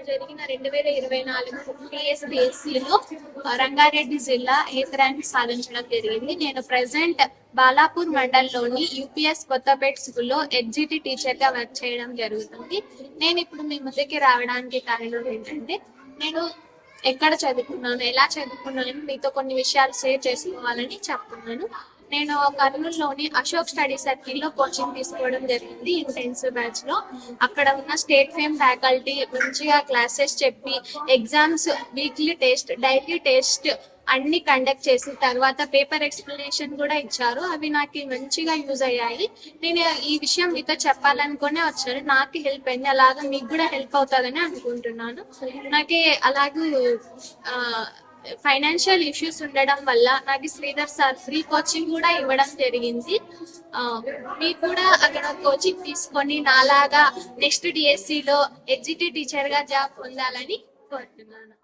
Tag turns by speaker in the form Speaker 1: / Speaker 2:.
Speaker 1: జరిగిన 2024 టీఎస్పీఎస్సీలో రంగారెడ్డి జిల్లా eighth rank సాధించడం జరిగింది. నేను ప్రెసెంట్ బాలాపూర్ మండలంలోని యూపీఎస్ కొత్తపేట స్కూల్లో ఎగ్జిటి టీచర్ గా వర్క్ చేయడం జరుగుతుంది. నేను ఇప్పుడు మీ ముందుకి రావడానికి కారణం ఏంటంటే, నేను ఎక్కడ చదువుకున్నాను, ఎలా చదువుకున్నాను, మీతో కొన్ని విషయాలు షేర్ చేసుకోవాలని చెప్తున్నాను. నేను కర్నూలులోని అశోక్ స్టడీ సర్కిల్ లో కోచింగ్ తీసుకోవడం జరిగింది ఇంటెన్సివ్ బ్యాచ్ లో. అక్కడ ఉన్న స్టేట్ ఫేమ్ ఫ్యాకల్టీ మంచిగా క్లాసెస్ చెప్పి, exams weekly test, daily test అన్ని కండక్ట్ చేసిన తర్వాత పేపర్ ఎక్స్ప్లెనేషన్ కూడా ఇచ్చారు. అవి నాకు మంచిగా యూజ్ అయ్యాయి. నేను ఈ విషయం మీతో చెప్పాలనుకునే వచ్చాను. నాకు హెల్ప్ అయింది, అలాగా మీకు కూడా హెల్ప్ అవుతుందని అనుకుంటున్నాను. నాకు అలాగే ఫైనాన్షియల్ ఇష్యూస్ ఉండడం వల్ల నాకు శ్రీధర్ సార్ ఫ్రీ కోచింగ్ కూడా ఇవ్వడం జరిగింది. మీరు కూడా అక్కడ కోచింగ్ తీసుకొని నాలాగా నెక్స్ట్ డిఎస్సిలో ఎగ్జిటి టీచర్ గా జాబ్ పొందాలని కోరుతున్నాను.